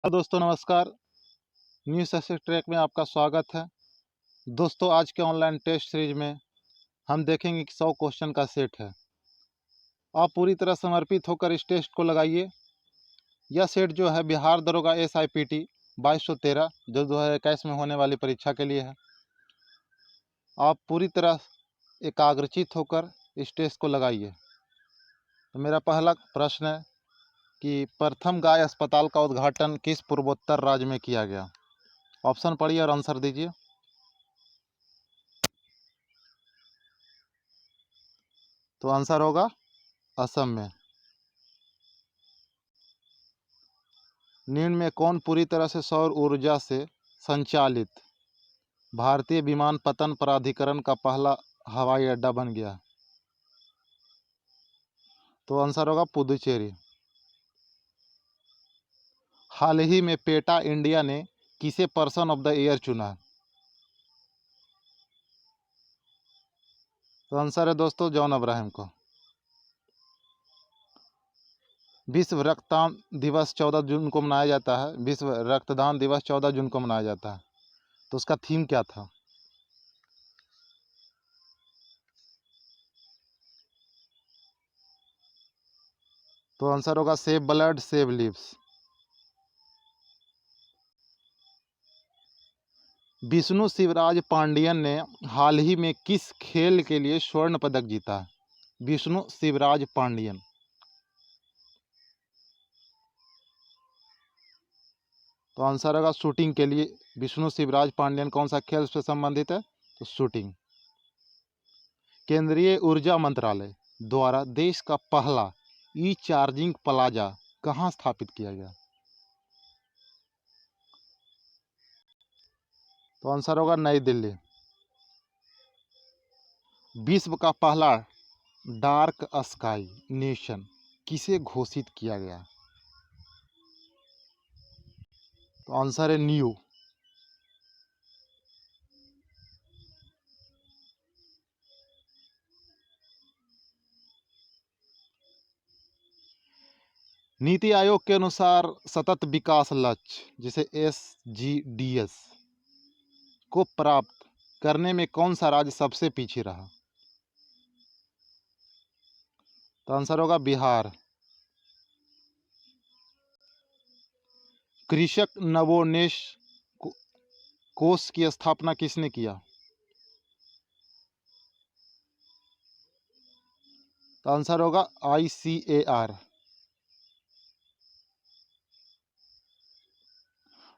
Hello दोस्तों, नमस्कार। New success track में आपका स्वागत है। दोस्तों, आज के ऑनलाइन टेस्ट सीरीज में हम देखेंगे कि 100 क्वेश्चन का सेट है। आप पूरी तरह समर्पित होकर इस टेस्ट को लगाइए। यह सेट जो है बिहार दरोगा SIPT 2213 जो 2021 में होने वाली परीक्षा के लिए है। आप पूरी तरह एकाग्रचित होकर इस टेस्ट को लगाइए। तो मेरा पहला प्रश्न है कि प्रथम गाय अस्पताल का उद्घाटन किस पूर्वोत्तर राज्य में किया गया? ऑप्शन पढ़िए और आंसर दीजिए। तो आंसर होगा असम में। निम्न में कौन पूरी तरह से सौर ऊर्जा से संचालित भारतीय विमानपत्तन प्राधिकरण का पहला हवाई अड्डा बन गया? तो आंसर होगा पुदुचेरी। हाल ही में पेटा इंडिया ने किसे पर्सन ऑफ द ईयर चुना? तो आंसर है दोस्तों जॉन अब्राहम को। विश्व रक्तदान दिवस 14 जून को मनाया जाता है। विश्व रक्तदान दिवस 14 जून को मनाया जाता है। तो उसका थीम क्या था? तो आंसर होगा save blood save lives. Vishnu Shivraj Pandian ने हाल ही में किस खेल के लिए स्वर्ण पदक जीता है? विष्णु शिवराज पांडियन। तो आंसर होगा शूटिंग के लिए। विष्णु शिवराज पांडियन कौन सा खेल से संबंधित है? तो शूटिंग। केंद्रीय ऊर्जा मंत्रालय द्वारा देश का पहला ई चार्जिंग प्लाजा कहाँ स्थापित किया गया? तो आंसर होगा नई दिल्ली। विश्व का पहला डार्क स्काई नेशन किसे घोषित किया गया? तो आंसर है न्यू। नीति आयोग के अनुसार सतत विकास लक्ष्य जिसे SGDS को प्राप्त करने में कौन सा राज्य सबसे पीछे रहा? तो आंसर होगा बिहार। कृषक नवोन्मेष कोष की स्थापना किसने किया? तो आंसर होगा ICAR।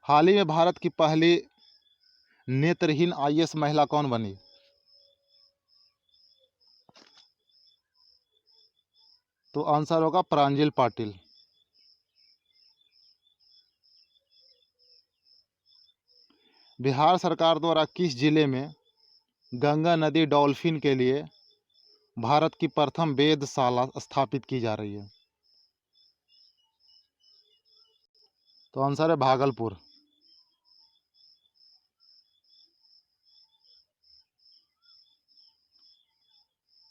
हाल ही में भारत की पहली नेत्रहीन IAS महिला कौन बनी? तो आंसर होगा प्रांजल पाटिल। बिहार सरकार द्वारा किस जिले में गंगा नदी डॉल्फिन के लिए भारत की प्रथम वेधशाला स्थापित की जा रही है? तो आंसर है भागलपुर।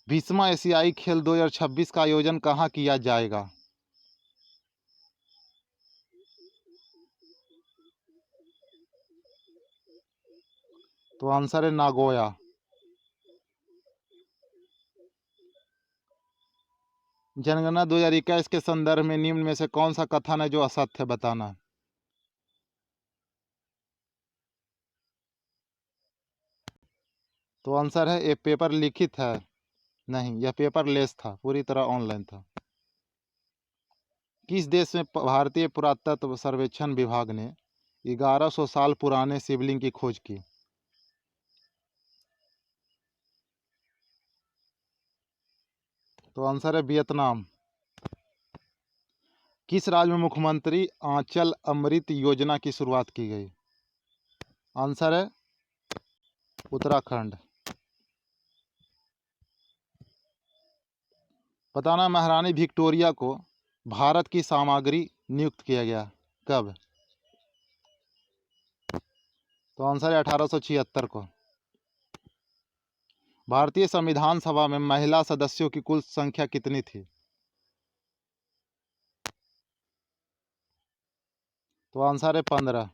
बीसवां एशियाई खेल 2026 का आयोजन कहाँ किया जाएगा? तो आंसर है नागोया। जनगणना 2021 के संदर्भ में निम्न में से कौन सा कथन है जो असत्य है? बताना। तो आंसर है ये पेपर लिखित है। नहीं, यह पेपर लेस था, पूरी तरह ऑनलाइन था। किस देश में भारतीय पुरातत्व सर्वेक्षण विभाग ने 1100 साल पुराने शिवलिंग की खोज की? तो आंसर है वियतनाम। किस राज्य में मुख्यमंत्री आंचल अमृत योजना की शुरुआत की गई? आंसर है उत्तराखंड। बताना महारानी विक्टोरिया को भारत की सामग्री नियुक्त किया गया कब? तो आंसर है 1876 को। भारतीय संविधान सभा में महिला सदस्यों की कुल संख्या कितनी थी? तो आंसर है 15।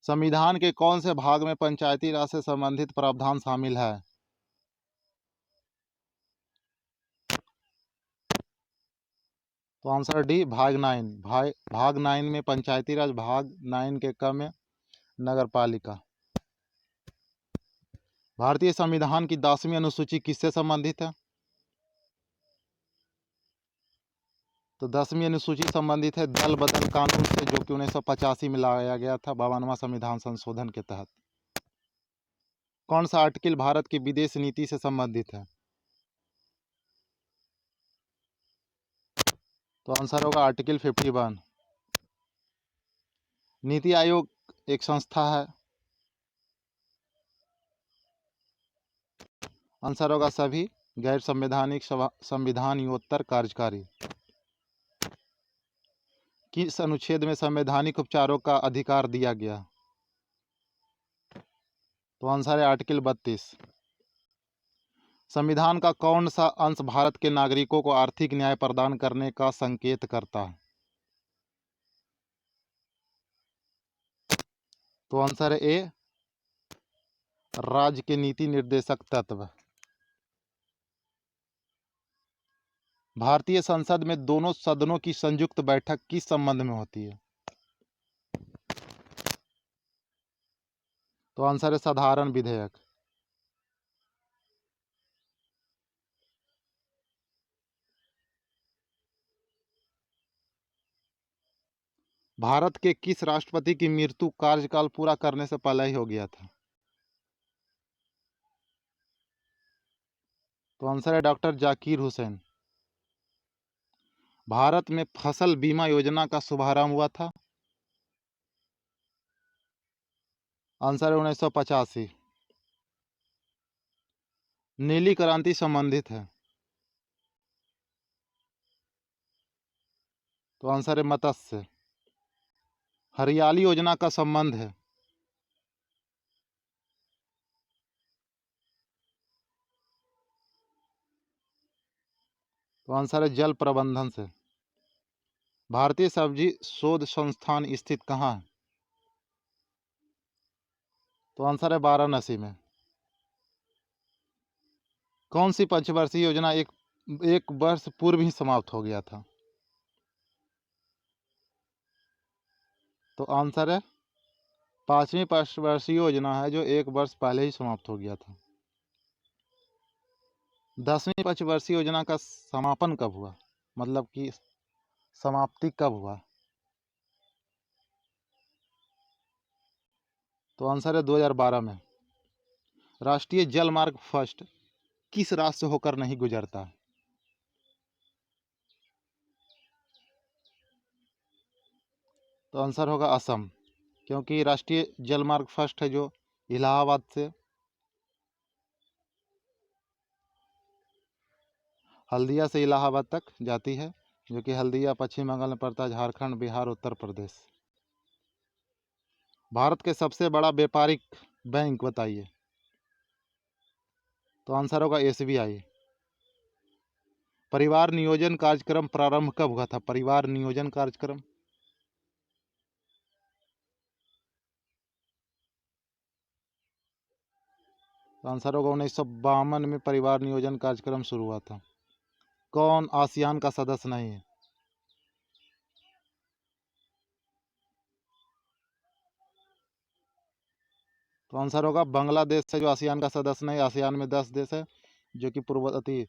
संविधान के कौन से भाग में पंचायती राज से संबंधित प्रावधान शामिल है? तो आंसर डी भाग 9। भाग 9 में पंचायती राज, भाग 9 के क में नगर पालिका। भारतीय संविधान की 10वीं अनुसूची किससे संबंधित है? तो 10वीं अनुसूची संबंधित है दल बदल कानून से, जो कि 1985 में लाया गया था 52वां संविधान संशोधन के तहत। कौन सा आर्टिकल भारत की विदेश नीति से संबंधित है? तो आंसर होगा आर्टिकल 51। नीति आयोग एक संस्था है। आंसर होगा सभी गैर संवैधानिक संविधानोत्तर कार्यकारी। किस अनुच्छेद में संवैधानिक उपचारों का अधिकार दिया गया? तो आंसर है आर्टिकल 32। संविधान का कौन सा अंश भारत के नागरिकों को आर्थिक न्याय प्रदान करने का संकेत करता है? तो आंसर है ए, राज्य के नीति निर्देशक तत्व। भारतीय संसद में दोनों सदनों की संयुक्त बैठक किस संबंध में होती है? तो आंसर है साधारण विधेयक। भारत के किस राष्ट्रपति की मृत्यु कार्यकाल पूरा करने से पहले ही हो गया था? तो आंसर है डॉक्टर जाकिर हुसैन। भारत में फसल बीमा योजना का शुभारंभ हुआ था? आंसर है 1985। नीली क्रांति संबंधित है? तो आंसर है मत्स्य। हरियाली योजना का संबंध है? तो आंसर है जल प्रबंधन से। भारतीय सब्जी शोध संस्थान स्थित कहाँ है? तो आंसर है वाराणसी में। कौन सी पंचवर्षीय योजना एक वर्ष पूर्व ही समाप्त हो गया था? तो आंसर है 5वीं पंचवर्षीय योजना है, जो एक वर्ष पहले ही समाप्त हो गया था। 10वीं पंचवर्षीय योजना का समापन कब हुआ, मतलब कि समाप्ति कब हुआ? तो आंसर है 2012 में। राष्ट्रीय जल मार्ग फर्स्ट किस राज्य से होकर नहीं गुजरता है? तो आंसर होगा असम, क्योंकि राष्ट्रीय जल मार्ग फर्स्ट है जो इलाहाबाद से हल्दिया से इलाहाबाद तक जाती है, जो कि हल्दिया पश्चिम बंगाल में पड़ता है, झारखंड, बिहार, उत्तर प्रदेश। भारत के सबसे बड़ा व्यापारिक बैंक बताइए। तो आंसर होगा SBI। परिवार नियोजन कार्यक्रम प्रारंभ कब हुआ था? परिवार नियोजन कार्यक्रम? तो आंसर होगा 1952 में परिवार नियोजन कार्यक्रम शुरू हुआ था। कौन आसियान का सदस्य नहीं है? तो आंसर होगा बांग्लादेश है जो आसियान का सदस्य नहीं। आसियान में 10 देश है, जो कि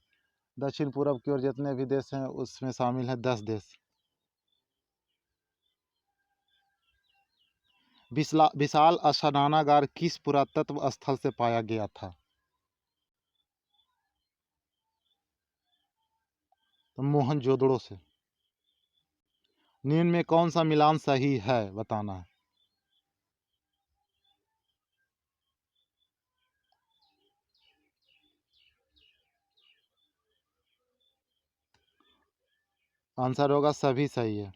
दक्षिण पूर्व की ओर जितने भी देश हैं उसमें शामिल है 10 देश। विशाल स्नानागार किस पुरातत्व स्थल से पाया गया था? तो मोहनजोदड़ो से। निम्न में कौन सा मिलान सही है, बताना है। आंसर होगा सभी सही है,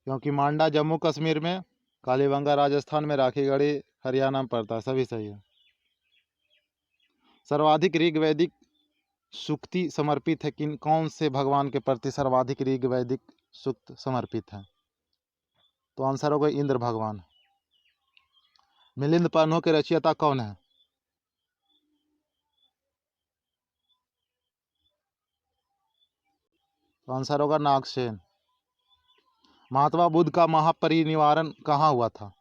क्योंकि मांडा जम्मू कश्मीर में, कालीबंगा राजस्थान में, राखीगढ़ी हरियाणा में पड़ता है। सभी सही है। सर्वाधिक ऋग्वैदिक सूक्ति समर्पित है किन कौन से भगवान के प्रति? सर्वाधिक ऋग्वैदिक सूक्त समर्पित है? तो आंसर होगा इंद्र भगवान। मिलिंद पन्हों के रचयिता कौन है? तो आंसर होगा नागसेन। महात्मा बुद्ध का महापरिनिर्वाण कहाँ हुआ था?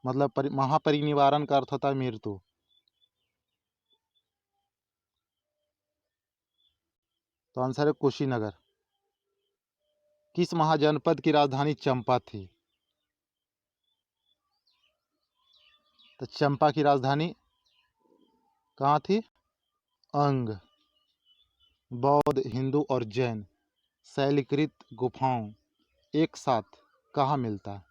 मतलब महापरिनिर्वाण का अर्थ होता है मृत्यु। तो आंसर है कुशीनगर। किस महाजनपद की राजधानी चंपा थी? तो चंपा की राजधानी कहाँ थी? अंग। बौद्ध, हिंदू और जैन शैलीकृत गुफाओं एक साथ कहाँ मिलता है?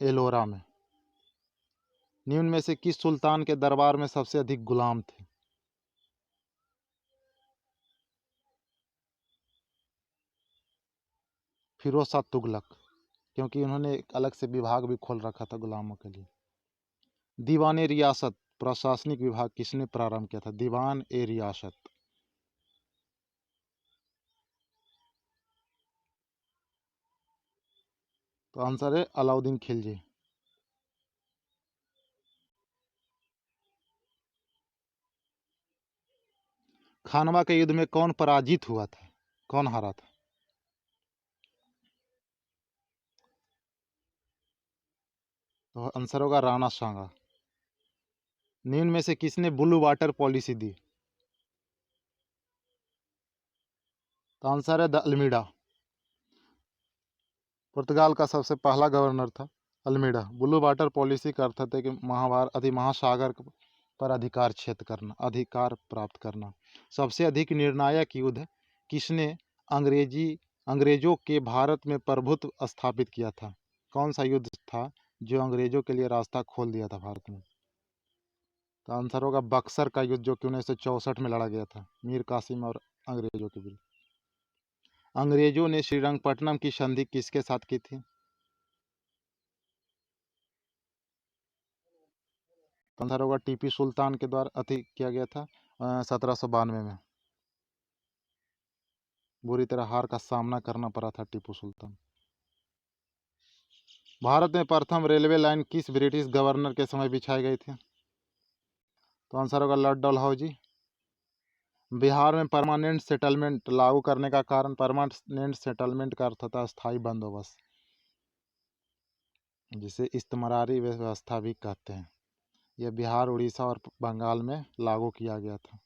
एलोरा में। निम्न में से किस सुल्तान के दरबार में सबसे अधिक गुलाम थे? फिरोज शाह तुगलक, क्योंकि उन्होंने एक अलग से विभाग भी खोल रखा था गुलामों के लिए। दीवान ए रियासत प्रशासनिक विभाग किसने प्रारंभ किया था? दीवान ए रियासत। तो आंसर है अलाउद्दीन खिलजी। खानवा के युद्ध में कौन पराजित हुआ था? कौन हारा था? तो आंसर होगा राणा सांगा। निम्न में से किसने ब्लू वाटर पॉलिसी दी? तो आंसर है द अल्मीडा। पुर्तगाल का सबसे पहला गवर्नर था अल्मीडा। ब्लू वाटर पॉलिसी का अर्थ था कि महासागर पर अधिकार प्राप्त करना। सबसे अधिक निर्णायक युद्ध किसने अंग्रेजों के भारत में प्रभुत्व स्थापित किया था? कौन सा युद्ध था जो अंग्रेजों के लिए रास्ता खोल दिया था भारत में? तो आंसर होगा बक्सर का युद्ध, जो कि 1964 में लड़ा गया था मीर कासिम और अंग्रेजों के बीच। अंग्रेजों ने श्रीरंगपट्टनम की संधि किसके साथ की थी? तो आंसर होगा टीपू सुल्तान के द्वारा किया गया था 1792 में। बुरी तरह हार का सामना करना पड़ा था टीपू सुल्तान। भारत में प्रथम रेलवे लाइन किस ब्रिटिश गवर्नर के समय बिछाई गई थी? तो आंसर होगा लॉर्ड डलहौजी। बिहार में परमानेंट सेटलमेंट लागू करने का कारण? परमानेंट सेटलमेंट का अर्थ होता है स्थायी बंदोबस्त, जिसे इस्तमरारी व्यवस्था भी कहते हैं। यह बिहार, उड़ीसा और बंगाल में लागू किया गया था।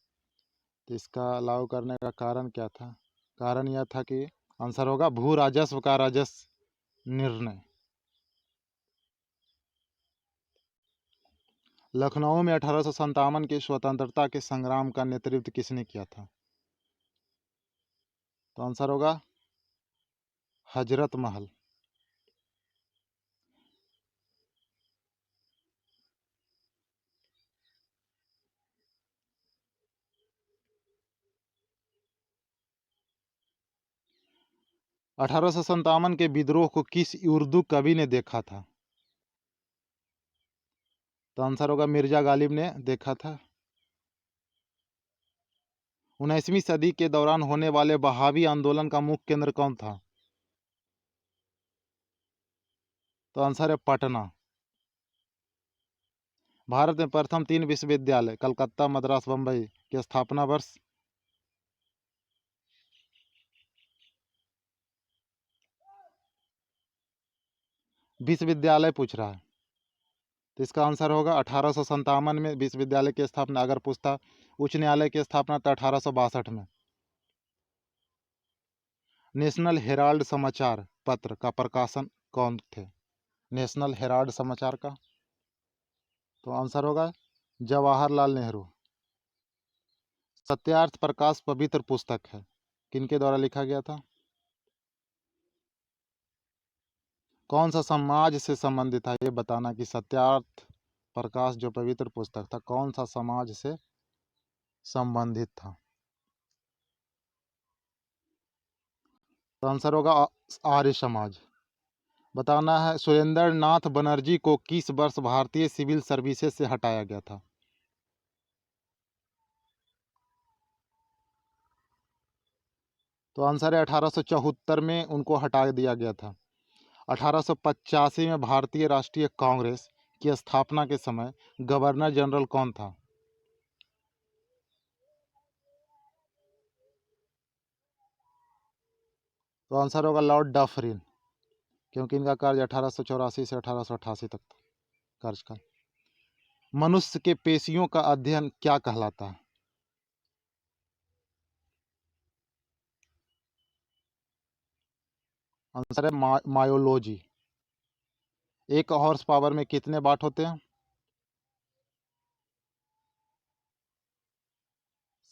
तो इसका लागू करने का कारण क्या था? कारण यह था कि आंसर होगा भू राजस्व का राजस्व निर्णय। लखनऊ में 1857 की स्वतंत्रता के संग्राम का नेतृत्व किसने किया था? तो आंसर होगा हजरत महल। अठारह के विद्रोह को किस उर्दू कवि ने देखा था? तो आंसर होगा मिर्जा गालिब ने देखा था। 19वीं सदी के दौरान होने वाले बहावी आंदोलन का मुख्य केंद्र कौन था? तो आंसर है पटना। भारत में प्रथम 3 विश्वविद्यालय कलकत्ता, मद्रास, बम्बई के स्थापना वर्ष? विश्वविद्यालय पूछ रहा है, तो इसका आंसर होगा 1857 में विश्वविद्यालय की स्थापना। अगर पूछता उच्च न्यायालय की स्थापना तो 1862 में। नेशनल हेराल्ड समाचार पत्र का प्रकाशन कौन थे? नेशनल हेराल्ड समाचार का तो आंसर होगा जवाहरलाल नेहरू। सत्यार्थ प्रकाश पवित्र पुस्तक है, किनके द्वारा लिखा गया था? कौन सा समाज से संबंधित था? ये बताना कि सत्यार्थ प्रकाश जो पवित्र पुस्तक था कौन सा समाज से संबंधित था? तो आंसर होगा आर्य समाज। बताना है सुरेंद्र नाथ बनर्जी को किस वर्ष भारतीय सिविल सर्विसेज से हटाया गया था? तो आंसर है 1874 में उनको हटा दिया गया था। 1885 में भारतीय राष्ट्रीय कांग्रेस की स्थापना के समय गवर्नर जनरल कौन था? तो आंसर होगा लॉर्ड डफरिन, क्योंकि इनका कार्य 1884 से 1888 तक था कार्यकाल। मनुष्य के पेशियों का अध्ययन क्या कहलाता है? आंसर है मायोलॉजी। एक हॉर्स पावर में कितने वाट होते हैं?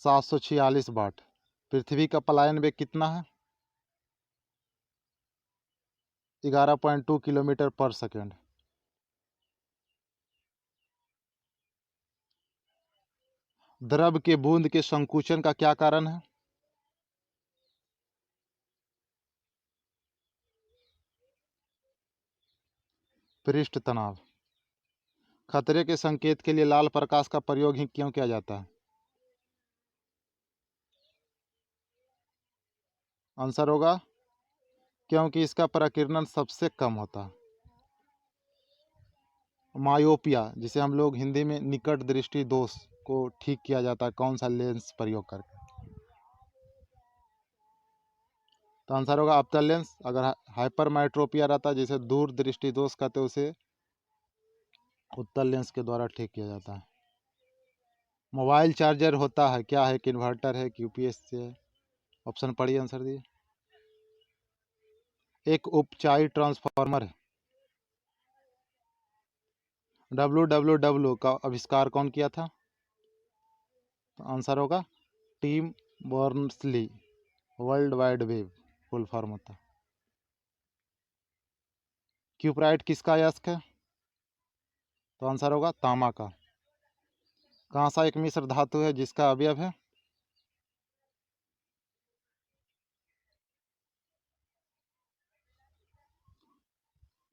746 वाट। पृथ्वी का पलायन वेग कितना है? 11.2 किलोमीटर पर सेकेंड। द्रव के बूंद के संकुचन का क्या कारण है? पृष्ठ तनाव। खतरे के संकेत के लिए लाल प्रकाश का प्रयोग ही क्यों किया जाता है? आंसर होगा क्योंकि इसका प्रकीर्णन सबसे कम होता है। मायोपिया, जिसे हम लोग हिंदी में निकट दृष्टि दोष को ठीक किया जाता है कौन सा लेंस प्रयोग करके? तो आंसर होगा अप्तल लेंस। अगर हाइपरमेट्रोपिया रहता है जिसे दूर दृष्टि दोष कहते हैं, उसे उत्तल लेंस के द्वारा ठीक किया जाता है। मोबाइल चार्जर होता है क्या है? कि इन्वर्टर है कि यूपीएस से है? ऑप्शन पढ़िए, आंसर दिए। एक उपचाई ट्रांसफार्मर है। WWW का आविष्कार कौन किया था? तो आंसर होगा Tim Berners Lee. World wide web full form होता है। क्यूपराइट किसका अयस्क है? तो आंसर होगा तांबा का। कांसा एक मिश्र धातु है जिसका अवयव है?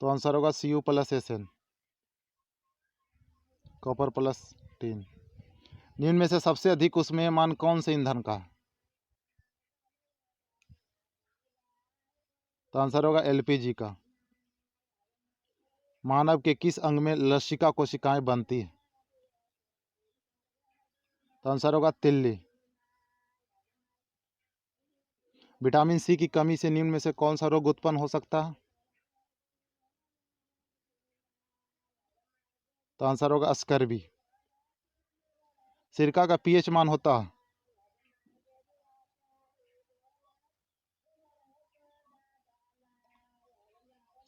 तो आंसर होगा Cu+Sn, कॉपर प्लस टीन। निम्न में से सबसे अधिक उष्मीय मान कौन से ईंधन का है? तो आंसर होगा LPG का। मानव के किस अंग में लसिका कोशिकाएं बनती है? तो आंसर होगा तिल्ली। विटामिन सी की कमी से निम्न में से कौन सा रोग उत्पन्न हो सकता है? तो आंसर होगा स्कर्वी। सिरका का पीएच मान होता है?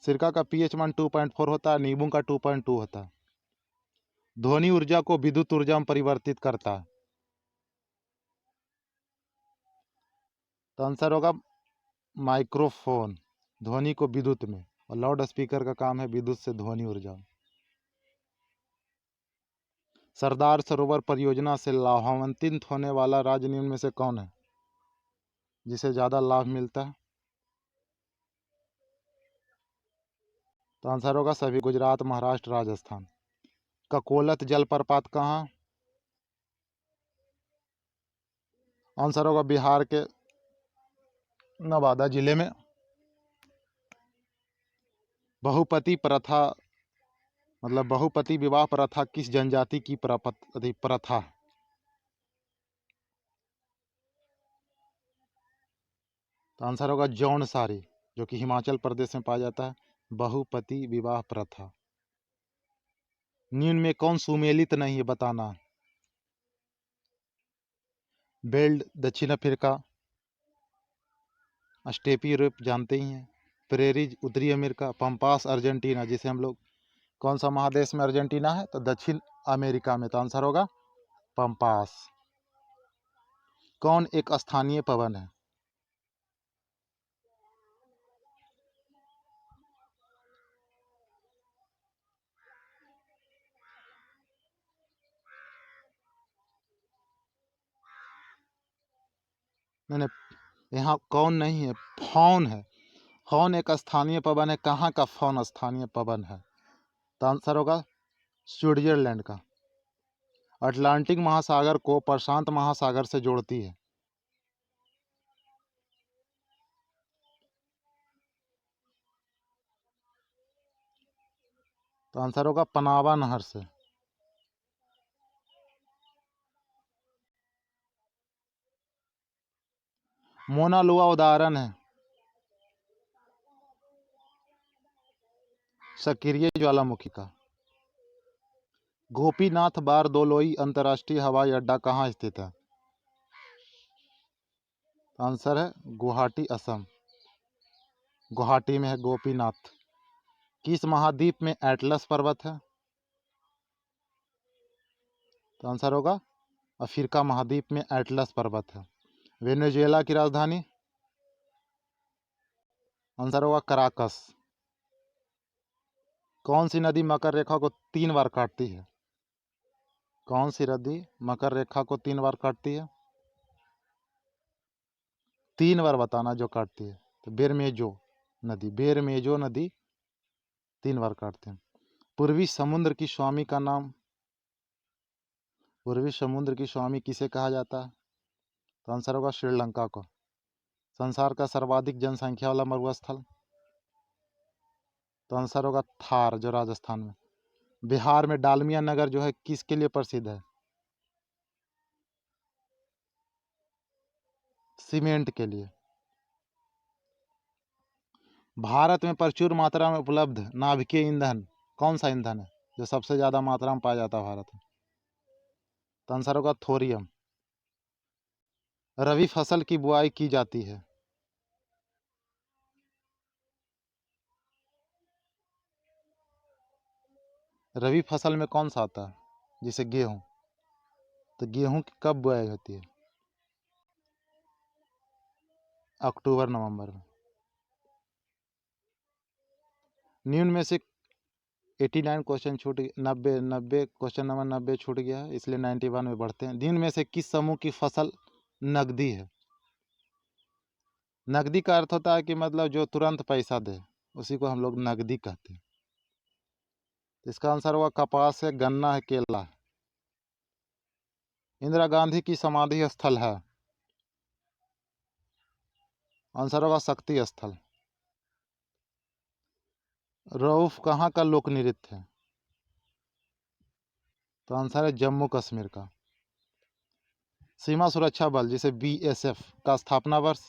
सिरका का पीएच मान 2.4 होता है, नींबू का 2.2 होता है। ध्वनि ऊर्जा को विद्युत ऊर्जा में परिवर्तित करता है? तो आंसर होगा माइक्रोफोन, ध्वनि को विद्युत में, और लाउड स्पीकर का काम है विद्युत से ध्वनि ऊर्जा। सरदार सरोवर परियोजना से लाभान्वित होने वाला राज्य निम्न में से कौन है जिसे ज़्यादा लाभ मिलता है? तो आंसर होगा सभी, गुजरात, महाराष्ट्र, राजस्थान। ककोलत जलप्रपात कहाँ? आंसर होगा बिहार के नवादा जिले में। बहुपति प्रथा मतलब बहुपति विवाह प्रथा किस जनजाति की प्रथा है? तो आंसर होगा जौनसारी, जो कि हिमाचल प्रदेश में पाया जाता है। बहुपति विवाह प्रथा। निम्न में कौन सुमेलित नहीं है बताना। बेल्ट दक्षिण अफ्रीका, स्टेपी यूरोप जानते ही हैं, प्रेरीज उत्तरी अमेरिका, पंपास अर्जेंटीना, जिसे हम लोग कौन सा महादेश में अर्जेंटीना है? तो दक्षिण अमेरिका में। तो आंसर होगा पंपास। कौन एक स्थानीय पवन है? नहीं नहीं, यहाँ कौन नहीं है, फौन है। फौन एक स्थानीय पवन है। कहाँ का फौन स्थानीय पवन है? तो आंसर होगा स्विट्जरलैंड का। अटलांटिक महासागर को प्रशांत महासागर से जोड़ती है? तो आंसर होगा पनावा नहर से। मोना लुआ उदाहरण है सक्रिय ज्वालामुखी का। गोपीनाथ बारदोलोई अंतर्राष्ट्रीय हवाई अड्डा कहाँ स्थित है? आंसर है गुवाहाटी, असम। गुवाहाटी में है गोपीनाथ। किस महाद्वीप में एटलस पर्वत है? तो आंसर होगा अफ्रीका महाद्वीप में एटलस पर्वत है। वेनेजुएला की राजधानी? आंसर होगा कराकस। कौन सी नदी मकर रेखा को 3 बार काटती है? कौन सी नदी मकर रेखा को 3 बार काटती है? 3 बार बताना जो काटती है। तो बेरमेजो नदी 3 बार काटते हैं। पूर्वी समुद्र की स्वामी का नाम? पूर्वी समुद्र की स्वामी किसे कहा जाता है? तो आंसर होगा श्रीलंका को। संसार का सर्वाधिक जनसंख्या वाला मरुस्थल? तो आंसर होगा थार, जो राजस्थान में। बिहार में डालमिया नगर जो है किसके लिए प्रसिद्ध है? सीमेंट के लिए। भारत में प्रचुर मात्रा में उपलब्ध नाभिकीय ईंधन कौन सा ईंधन है जो सबसे ज़्यादा मात्रा में पाया जाता है भारत में? तो आंसर होगा थोरियम। रबी फसल की बुआई की जाती है? रबी फसल में कौन सा आता है? जैसे गेहूँ। तो गेहूँ की कब बुआई होती है? अक्टूबर नवंबर में। निम्न में से 89 क्वेश्चन छूट 90 क्वेश्चन नंबर 90 छूट गया है, इसलिए 91 में बढ़ते हैं। निम्न में से किस समूह की फसल नकदी है? नकदी का अर्थ होता है कि मतलब जो तुरंत पैसा दे, उसी को हम लोग नकदी कहते हैं। तो इसका आंसर होगा कपास है, गन्ना है, केला है। इंदिरा गांधी की समाधि स्थल है? आंसर होगा शक्ति स्थल। रऊफ कहाँ का लोक नृत्य है? तो आंसर है जम्मू कश्मीर का। सीमा सुरक्षा बल जिसे बीएसएफ का स्थापना वर्ष?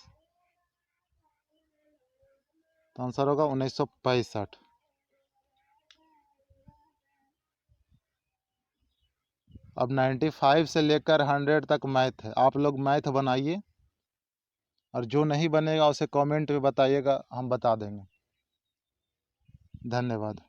तो आंसर होगा 1965। अब 95 से लेकर 100 तक मैथ है। आप लोग मैथ बनाइए, और जो नहीं बनेगा उसे कमेंट में बताइएगा, हम बता देंगे। धन्यवाद।